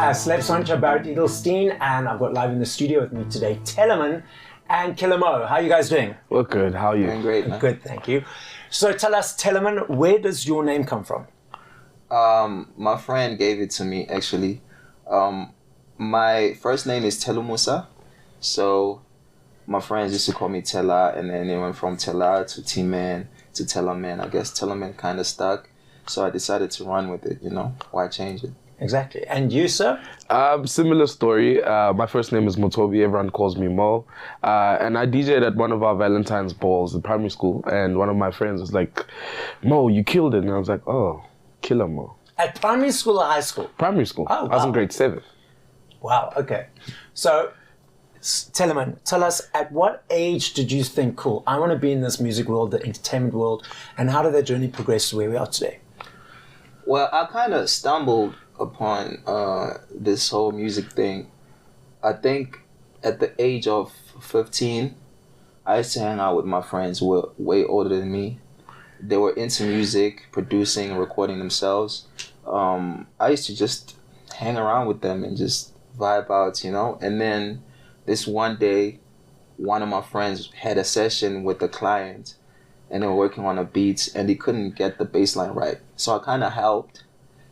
Celeb Savant, Barrett Edelstein, and I've got live in the studio with me today, Tellaman and Killa Mo. How are you guys doing? We're good. How are you? Doing great, man. Good, thank you. So tell us, Tellaman, where does your name come from? My friend gave it to me, actually. My first name is Telumusa, so my friends used to call me Tella, and then it went from Tella to T-Man to Tellaman. I guess Tellaman kind of stuck, so I decided to run with it, Why change it? Exactly. And you, sir? Similar story. My first name is Motobi. Everyone calls me Mo. And I DJed at one of our Valentine's balls in primary school. And one of my friends was like, Mo, you killed it. And I was like, oh, Killa Mo. At primary school or high school? Primary school. Oh, wow. I was in grade 7. Wow, okay. So, Tellaman, tell us, at what age did you think, cool, I want to be in this music world, the entertainment world, and how did that journey progress to where we are today? Well, I kind of stumbled upon this whole music thing. I think at the age of 15, I used to hang out with my friends who were way older than me. They were into music, producing, recording themselves. I used to just hang around with them and just vibe out, And then this one day, one of my friends had a session with a client and they were working on a beat and they couldn't get the bass line right. So I kind of helped.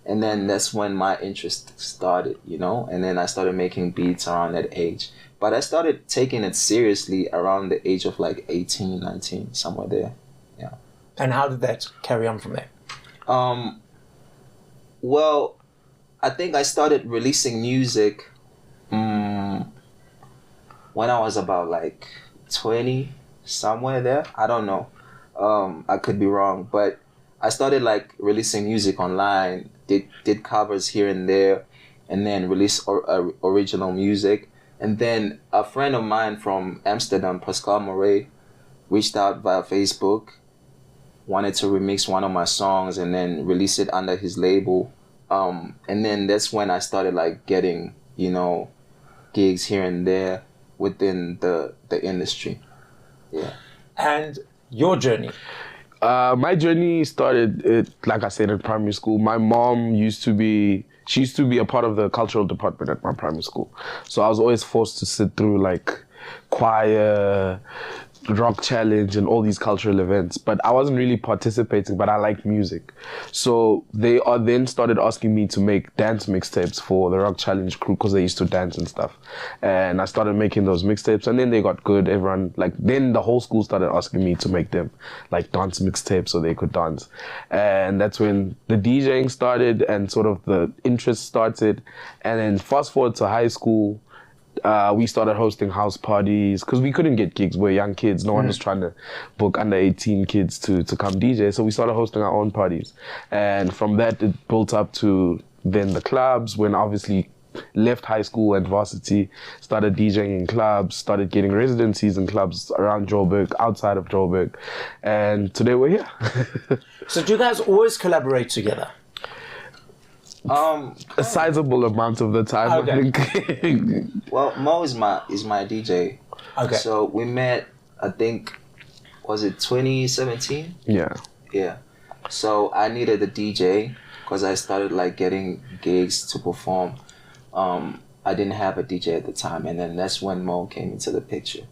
And then that's when my interest started, And then I started making beats around that age. But I started taking it seriously around the age of like 18, 19, somewhere there. Yeah. And how did that carry on from there? Well, I think I started releasing music when I was about like 20, somewhere there. I don't know. I could be wrong, but I started like releasing music online, did covers here and there, and then released original music. And then a friend of mine from Amsterdam, Pascal Moray, reached out via Facebook, wanted to remix one of my songs and then release it under his label. And then that's when I started like getting, gigs here and there within the industry. Yeah. And your journey? My journey started, like I said, in primary school. My mom used to be a part of the cultural department at my primary school. So I was always forced to sit through like choir, rock challenge and all these cultural events, but I wasn't really participating, but I liked music. So they then started asking me to make dance mixtapes for the rock challenge crew because they used to dance and stuff. And I started making those mixtapes and then they got good. Everyone, then the whole school started asking me to make them like dance mixtapes so they could dance. And that's when the DJing started and sort of the interest started. And then fast forward to high school, we started hosting house parties because we couldn't get gigs. We're young kids. No one was trying to book under 18 kids to come DJ. So we started hosting our own parties. And from that, it built up to then the clubs when obviously left high school and varsity, started DJing in clubs, started getting residencies in clubs around Joburg, outside of Joburg. And today we're here. So do you guys always collaborate together? A sizable amount of the time, okay. I think. Well, Mo is my DJ. Okay. So we met, I think, was it 2017? Yeah. Yeah. So I needed a DJ because I started like getting gigs to perform. I didn't have a DJ at the time, and then that's when Mo came into the picture,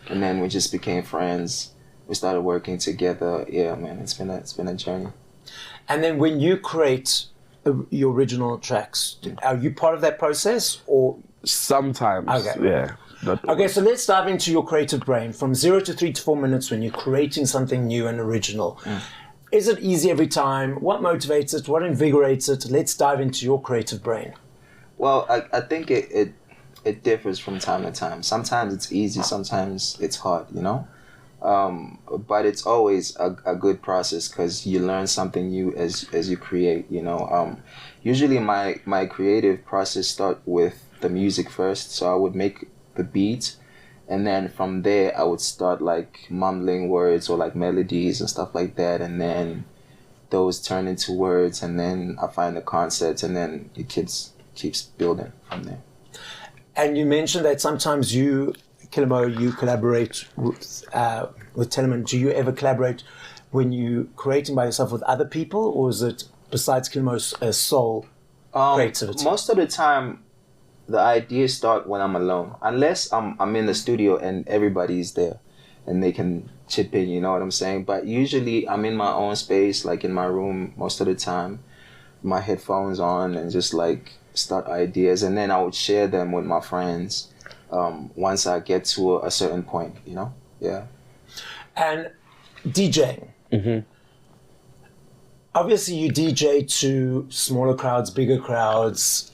and then we just became friends. We started working together. Yeah, man, it's been a journey. And then when you create your original tracks, are you part of that process or? Sometimes, okay. Yeah. Okay, so let's dive into your creative brain from 0 to 3 to 4 minutes when you're creating something new and original. Is it easy every time? What motivates it? What invigorates it? Let's dive into your creative brain. Well, I think it differs from time to time. Sometimes it's easy, sometimes it's hard, But it's always a good process because you learn something new as you create, Usually my creative process start with the music first. So I would make the beat and then from there I would start like mumbling words or like melodies and stuff like that. And then those turn into words and then I find the concepts and then it keeps building from there. And you mentioned that sometimes you, Killa Mo, you collaborate with Tellaman. Do you ever collaborate when you're creating by yourself with other people, or is it, besides Killa Mo's sole creativity? Most of the time, the ideas start when I'm alone, unless I'm in the studio and everybody's there, and they can chip in. You know what I'm saying? But usually I'm in my own space, like in my room most of the time, my headphones on, and just like start ideas, and then I would share them with my friends once I get to a certain point. You know? Yeah. And DJing. Obviously, you DJ to smaller crowds, bigger crowds.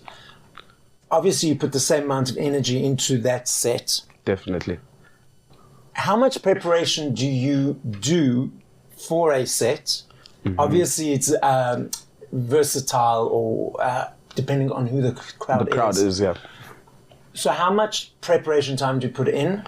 Obviously, you put the same amount of energy into that set. Definitely. How much preparation do you do for a set? Obviously, it's versatile, or depending on who the crowd is. The crowd is, yeah. So how much preparation time do you put in?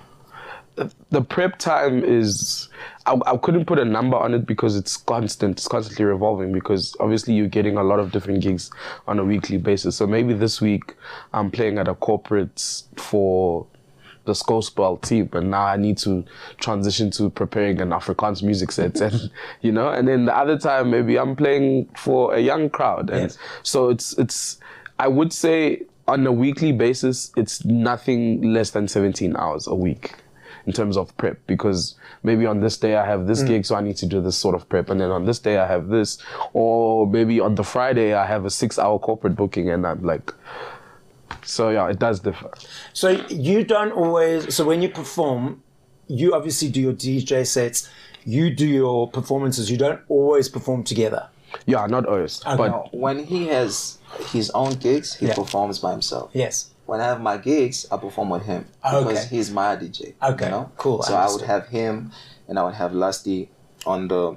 The prep time is, I couldn't put a number on it because it's constant, it's constantly revolving, because obviously you're getting a lot of different gigs on a weekly basis. So maybe this week I'm playing at a corporate for the Skospel team, and now I need to transition to preparing an Afrikaans music set, and you know, and then the other time maybe I'm playing for a young crowd, and so it's I would say on a weekly basis it's nothing less than 17 hours a week in terms of prep, because maybe on this day I have this gig, so I need to do this sort of prep, and then on this day I have this, or maybe on the Friday I have a 6-hour corporate booking, and I'm like, so yeah, it does differ. So you don't always, so when you perform, you obviously do your DJ sets, you do your performances, you don't always perform together. Yeah, not always. Okay. But When he has his own gigs, he performs by himself. Yes. When I have my gigs, I perform with him because he's my DJ. Okay, you know? cool. So I would have him, and I would have Lusty on the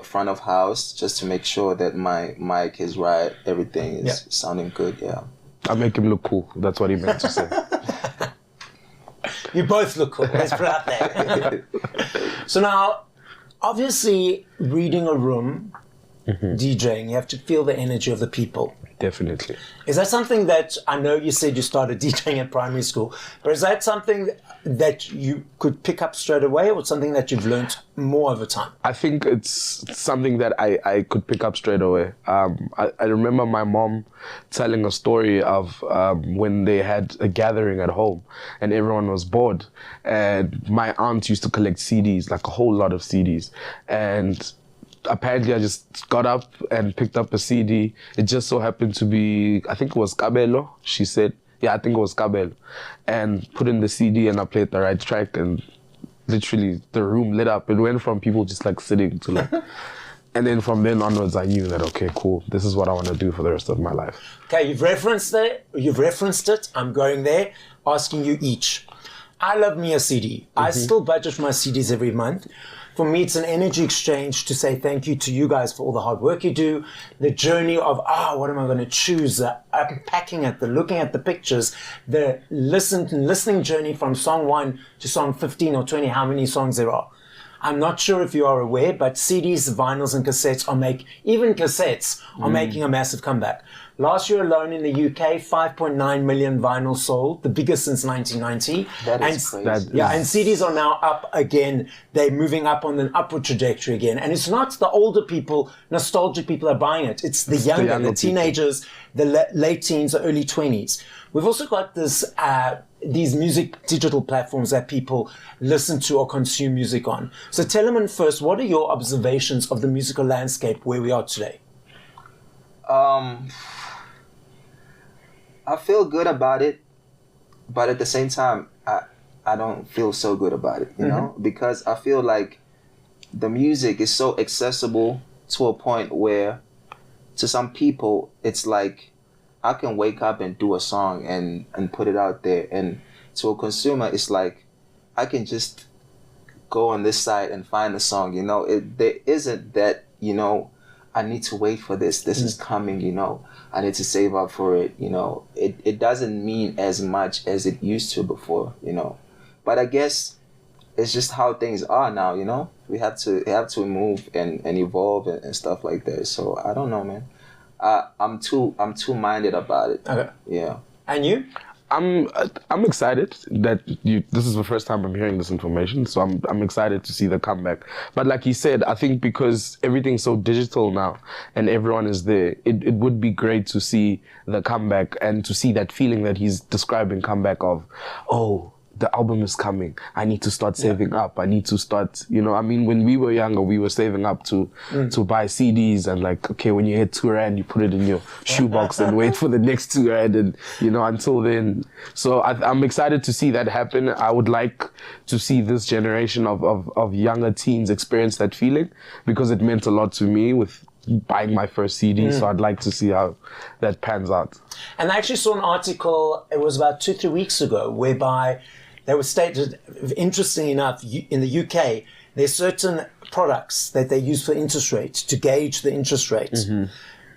front of house, just to make sure that my mic is right, everything is sounding good. Yeah. I make him look cool. That's what he meant to say. You both look cool. Let's put it out there. So now, obviously, reading a room, DJing, you have to feel the energy of the people. Definitely. Is that something that, I know you said you started DJing at primary school, but is that something that you could pick up straight away, or something that you've learned more over time? I think it's something that I could pick up straight away. I remember my mom telling a story of when they had a gathering at home and everyone was bored, and my aunt used to collect CDs, like a whole lot of CDs, and apparently I just got up and picked up a CD. It just so happened to be, I think it was Kabelo, she said. Yeah, I think it was Kabelo. And put in the CD and I played the right track, and literally the room lit up. It went from people just like sitting to like... And then from then onwards, I knew that, okay, cool, this is what I want to do for the rest of my life. Okay, you've referenced it. I'm going there, asking you each. I love me a CD. I still budget my CDs every month. For me, it's an energy exchange to say thank you to you guys for all the hard work you do. The journey of, what am I going to choose? The unpacking it, the looking at the pictures, the listening journey from song 1 to song 15 or 20, how many songs there are. I'm not sure if you are aware, but CDs, vinyls, and cassettes are making a massive comeback. Last year alone in the UK, 5.9 million vinyls sold, the biggest since 1990. That is crazy. And CDs are now up again. They're moving up on an upward trajectory again. And it's not the older people, nostalgic people are buying it. It's the younger, the teenagers, the late teens, or early 20s. We've also got these music digital platforms that people listen to or consume music on. So Tellaman, first, what are your observations of the musical landscape where we are today? I feel good about it, but at the same time, I don't feel so good about it, you know? Because I feel like the music is so accessible to a point where, to some people, it's like, I can wake up and do a song and put it out there. And to a consumer, it's like, I can just go on this site and find a song, you know? There isn't that, you know, I need to wait for this. This is coming, you know. I need to save up for it, you know. It doesn't mean as much as it used to before, you know. But I guess it's just how things are now, you know. We have to move and evolve and stuff like that. So I don't know, man. I'm too minded about it. Okay. Yeah. And you? I'm excited that this is the first time I'm hearing this information, so I'm excited to see the comeback. But like he said, I think because everything's so digital now and everyone is there, it would be great to see the comeback and to see that feeling that he's describing comeback of, oh, the album is coming. I need to start saving up. I need to start, I mean, when we were younger, we were saving up to buy CDs and like, okay, when you hit R2, you put it in your shoebox and wait for the next R2 and, until then. So I'm excited to see that happen. I would like to see this generation of younger teens experience that feeling because it meant a lot to me with buying my first CD. So I'd like to see how that pans out. And I actually saw an article, it was about 2-3 weeks ago, whereby they were stated, interestingly enough, in the UK, there's certain products that they use for interest rates to gauge the interest rates.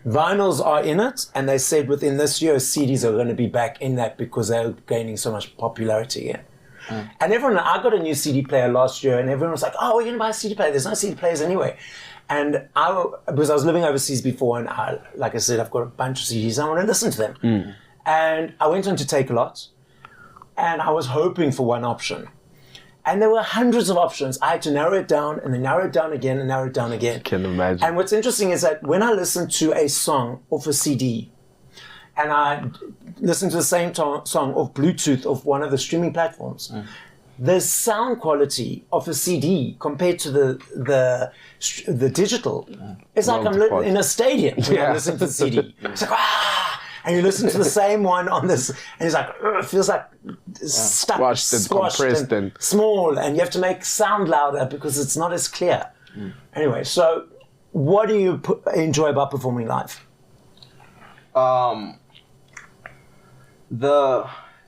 Vinyls are in it, and they said within this year, CDs are going to be back in that because they're gaining so much popularity again. And I got a new CD player last year, and everyone was like, oh, we're going to buy a CD player. There's no CD players anyway. And because I was living overseas before, and like I said, I've got a bunch of CDs, I want to listen to them. And I went on to Take-A-Lot, and I was hoping for one option. And there were hundreds of options. I had to narrow it down, and then narrow it down again, and narrow it down again. Can imagine. And what's interesting is that when I listen to a song off a CD, and I listen to the same song off Bluetooth of one of the streaming platforms, the sound quality of a CD compared to the digital is like I'm in a stadium when I listen to the CD. It's like, and you listen to the same one on this, and it's like, it feels like stuck, squashed compressed and small, and you have to make sound louder because it's not as clear. Anyway, so what do you enjoy about performing live?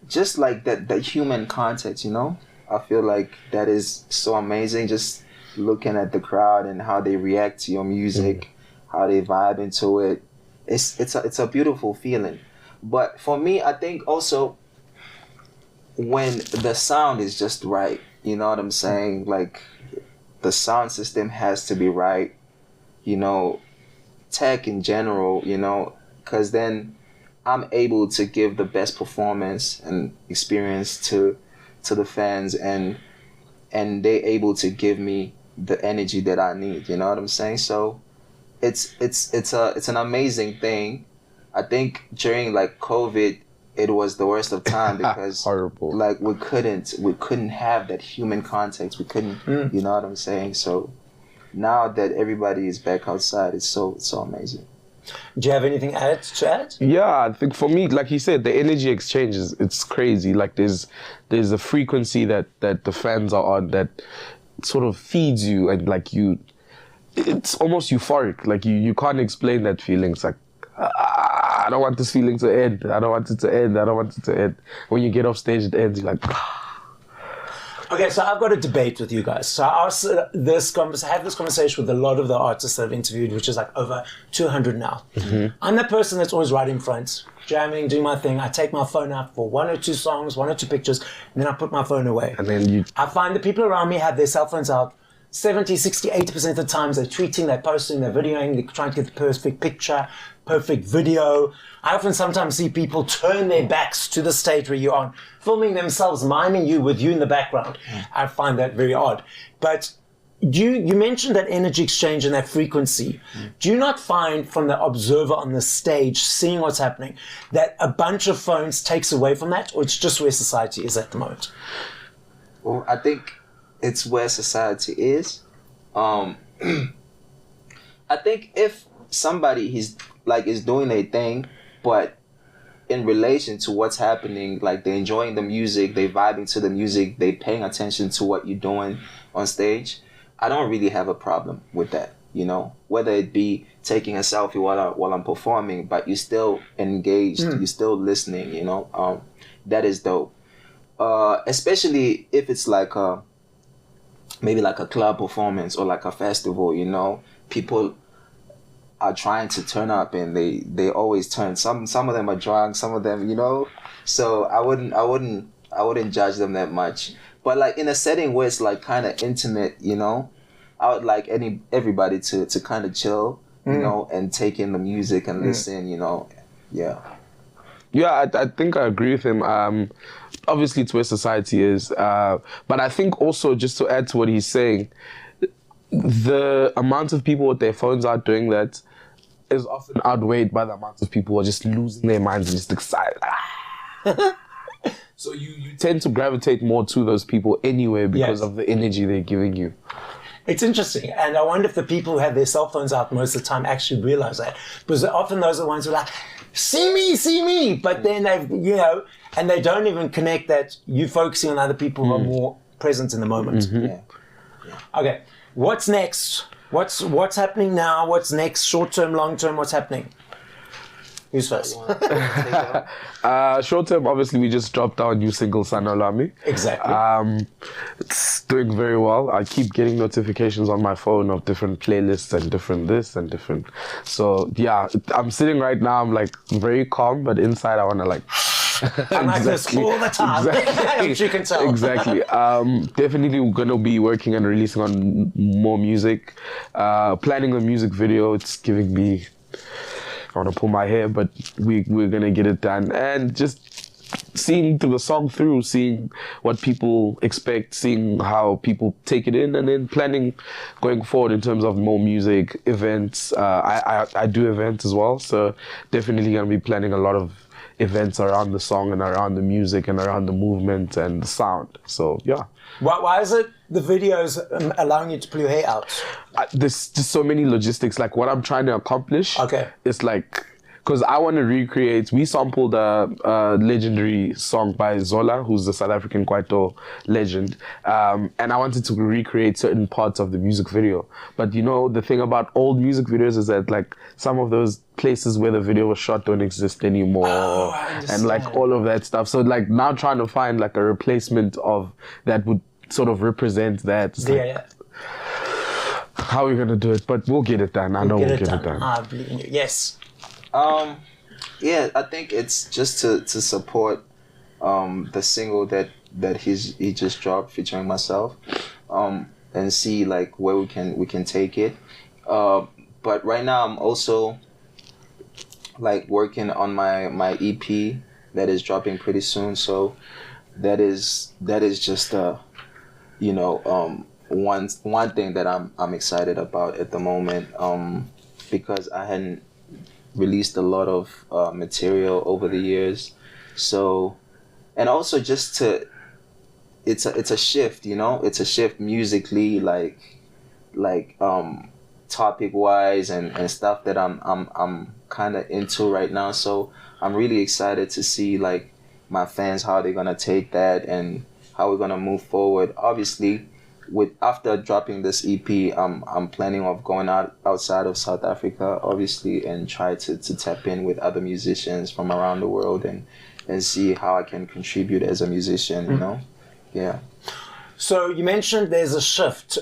Just like that human contact, I feel like that is so amazing. Just looking at the crowd and how they react to your music, how they vibe into it. It's a beautiful feeling. But for me, I think also when the sound is just right, you know what I'm saying? Like the sound system has to be right, tech in general, because then I'm able to give the best performance and experience to the fans, and they're able to give me the energy that I need. You know what I'm saying? So it's an amazing thing. I think during like COVID, it was the worst of time because horrible. Like we couldn't have that human contact. We couldn't. You know what I'm saying? So now that everybody is back outside, it's so amazing. Do you have anything to add? Yeah, I think for me, like he said, the energy exchange it's crazy. Like there's a frequency that the fans are on that sort of feeds you, and like it's almost euphoric. Like you can't explain that feeling. It's like, I don't want this feeling to end. I don't want it to end. I don't want it to end. When you get off stage, it ends. You're like, Okay, so I've got a debate with you guys. So I have this conversation with a lot of the artists that I've interviewed, which is like over 200 now. I'm that person that's always right in front, jamming, doing my thing. I take my phone out for 1 or 2 songs, 1 or 2 pictures, and then I put my phone away. and then I find the people around me have their cell phones out 70, 60, 80% of the times. They're tweeting, they're posting, they're videoing, they're trying to get the perfect picture, perfect video. I often sometimes see people turn their backs to the stage where you are, filming themselves, miming you with you in the background. I find that very odd. But you mentioned that energy exchange and that frequency. Do you not find from the observer on the stage, seeing what's happening, that a bunch of phones takes away from that, or it's just where society is at the moment? Well, I think it's where society is. I think if somebody is doing a thing, but in relation to what's happening, like they're enjoying the music, they vibing to the music, they paying attention to what you're doing on stage, I don't really have a problem with that, whether it be taking a selfie while I'm performing, but you're still engaged, you're still listening, that is dope. Especially if it's like maybe like a club performance or like a festival, people are trying to turn up and they always turn. Some of them are drunk, some of them, so I wouldn't judge them that much. But like in a setting where it's like kind of intimate, I would like everybody to kind of chill, and take in the music and listen, yeah. Yeah, I think I agree with him. Obviously, it's where society is. But I think also, just to add to what he's saying, the amount of people with their phones out doing that is often outweighed by the amount of people who are just losing their minds and just excited. So you tend to gravitate more to those people anyway because of the energy they're giving you. It's interesting, and I wonder if the people who have their cell phones out most of the time actually realize that, because often those are the ones who are like, see me, but then they've, and they don't even connect that you focusing on other people who are more present in the moment. Mm-hmm. Yeah. Okay, what's next? What's happening now? What's next? Short term, long term, what's happening? Who's first? Short term, obviously, we just dropped our new single, Sanolami. Exactly. It's doing very well. I keep getting notifications on my phone of different playlists and different this and different. So, yeah, I'm sitting right now, I'm like very calm, but inside I want to like... I'm like this all the time. Exactly. Which you can tell. Exactly. Definitely we're going to be working and releasing on more music. Planning a music video. It's giving me... I want to pull my hair, but we're going to get it done. And just seeing the song through, seeing what people expect, seeing how people take it in, and then planning going forward in terms of more music, events. I do events as well, so definitely going to be planning a lot of events around the song and around the music and around the movement and the sound. So, yeah. Why is it the videos allowing you to pull your hair out? There's just so many logistics. Like what I'm trying to accomplish is like, because I want to recreate, we sampled a legendary song by Zola, who's the South African Kwaito legend. And I wanted to recreate certain parts of the music video. But the thing about old music videos is that like some of those places where the video was shot don't exist anymore. And like all of that stuff. So like now trying to find like a replacement of that would sort of represent that. How are we going to do it? But we'll get it done. I know we'll get it done. I believe in you. Yes. Yeah, I think it's just to support the single that he just dropped featuring myself, and see like where we can take it. But right now I'm also like working on my EP that is dropping pretty soon. So that is just one thing that I'm excited about at the moment, because I hadn't released a lot of material over the years. So, and also just it's a shift, it's a shift musically, like topic wise and stuff that I'm kind of into right now. So I'm really excited to see like my fans, how they're gonna take that and how we're gonna move forward. Obviously, after dropping this EP, I'm planning of going outside of South Africa, obviously, and try to tap in with other musicians from around the world and see how I can contribute as a musician, Yeah. So you mentioned there's a shift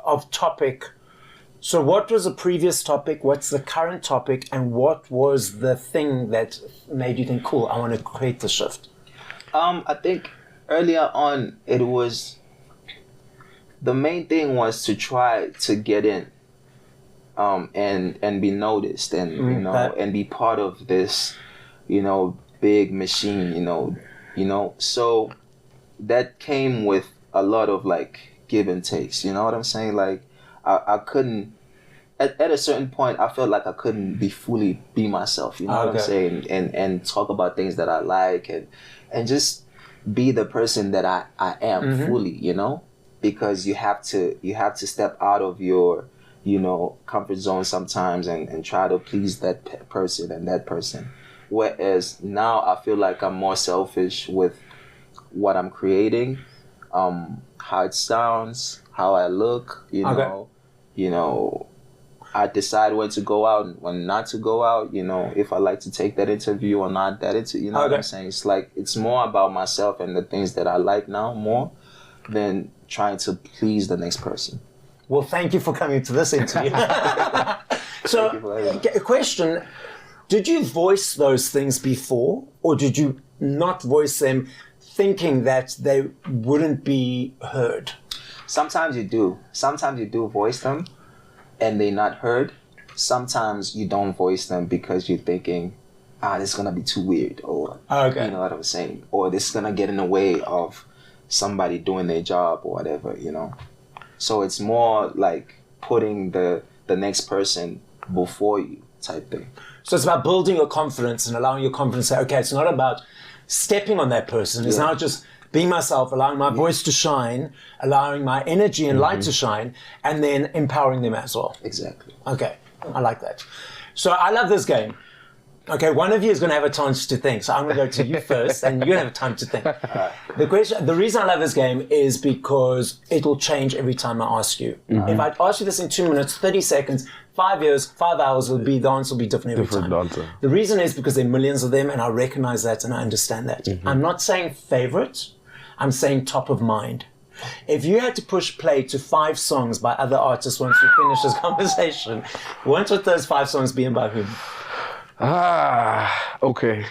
of topic. So what was the previous topic? What's the current topic? And what was the thing that made you think, cool, I want to create the shift? I think earlier on, it was... The main thing was to try to get in, and be noticed, and and be part of this, big machine, So that came with a lot of like give and takes. You know what I'm saying? Like I couldn't at a certain point. I felt like I couldn't fully be myself. You know what I'm saying? And talk about things that I like and just be the person that I am fully. Because you have to step out of your comfort zone sometimes and try to please that person and that person. Whereas now I feel like I'm more selfish with what I'm creating, how it sounds, how I look, I decide when to go out and when not to go out, if I like to take that interview or not that interview, what I'm saying? It's like, it's more about myself and the things that I like now more than trying to please the next person. Well, thank you for coming to this interview. So, a question, did you voice those things before, or did you not voice them thinking that they wouldn't be heard? Sometimes you do. Sometimes you do voice them and they're not heard. Sometimes you don't voice them because you're thinking this is gonna be too weird, or Okay. you know what I'm saying, or this is gonna get in the way of somebody doing their job or whatever, you know. So it's more like putting the next person before you type thing. So it's about building your confidence and allowing your confidence to say, okay, it's not about stepping on that person. It's not just being myself, allowing my voice to shine, allowing my energy and light to shine, and then empowering them as well. Exactly. Okay, I like that. So I love this game. Okay, one of you is going to have a chance to think. So I'm going to go to you first, and you're going to have time to think. The reason I love this game is because it'll change every time I ask you. If I ask you this in 2 minutes, 30 seconds, 5 years, 5 hours, the answer will be different every time. Answer. The reason is because there are millions of them, and I recognize that and I understand that. I'm not saying favorite, I'm saying top of mind. If you had to push play to 5 songs by other artists once we finish this conversation, what would those 5 songs be and by whom? Okay.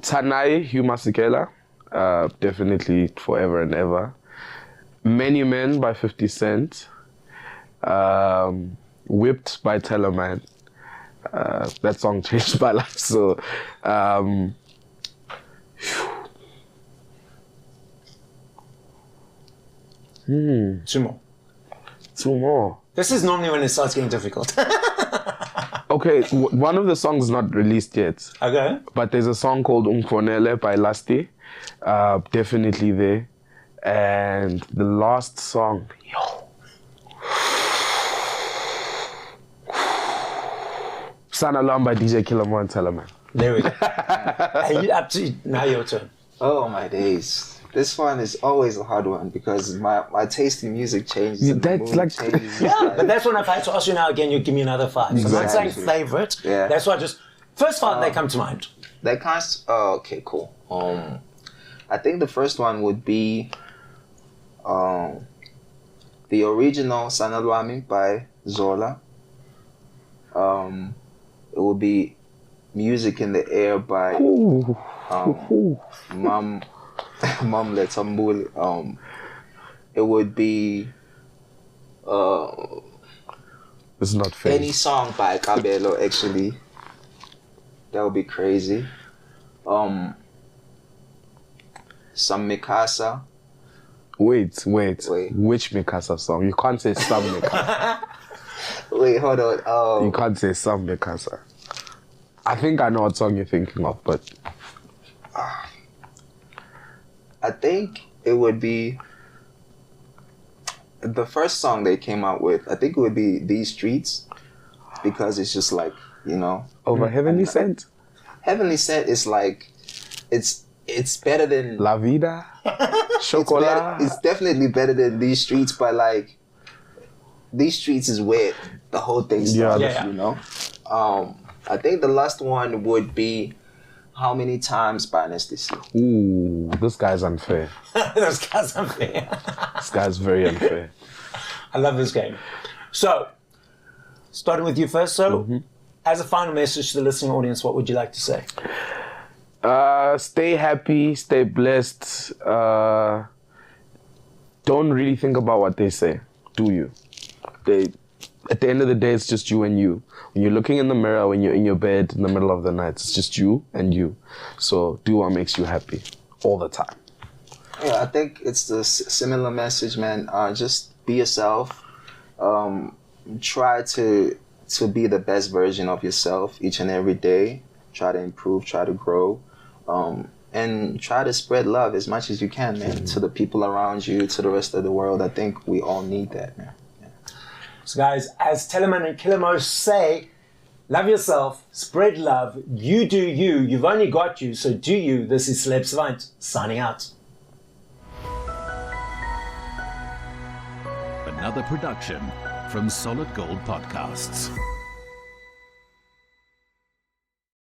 Tanai, Hugh Masekela, definitely forever and ever. Many Men by 50 Cent. Whipped by Tellaman. That song changed my life. So, Two more. This is normally when it starts getting difficult. Okay, one of the songs is not released yet. Okay. But there's a song called Umfonele by Lasty. Definitely there. And the last song, Sana Lam by DJ Killa Mo and Tellaman. There we go. Now your turn. Oh my days. This one is always a hard one because my taste in music changes. And That's the mood like- changes. Yeah, but that's when I've had to ask you now again, you give me another 5. So I'm not saying Exactly. favorite. Yeah. That's why first 5 they come to mind. That kind of, okay, cool. I think the first one would be the original Sanalwami by Zola. It would be Music in the Air by Mam Letambul. It would be It's not fair. any song by Cabello, actually. That would be crazy. Some Mikasa. Wait. Wait. Which Mikasa song? You can't say some Mikasa. Wait, hold on. You can't say some Mikasa. I think I know what song you're thinking of, but I think it would be the first song they came out with. I think it would be These Streets, because it's just like, you know, Over Heavenly Sent? Heavenly Sent is like, it's better than La Vida? Chocolat? It's definitely better than These Streets, but like These Streets is where the whole thing started, Yeah. you know. I think the last one would be How Many Times by Anesthesia. Ooh, this guy's unfair. Those guys are fair. This guy's very unfair. I love this game. So, starting with you first. So, as a final message to the listening audience, what would you like to say? Stay happy, stay blessed. Don't really think about what they say, do you? At the end of the day, it's just you and you. When you're looking in the mirror, when you're in your bed in the middle of the night, it's just you and you. So do what makes you happy all the time. Yeah, I think it's the similar message, man. Just be yourself. Try to be the best version of yourself each and every day. Try to improve, try to grow. And try to spread love as much as you can, man, to the people around you, to the rest of the world. I think we all need that, man. So guys, as Tellaman and Killa Mo say, love yourself, spread love, you do you, you've only got you, so do you. This is Celeb Savant, signing out. Another production from Solid Gold Podcasts.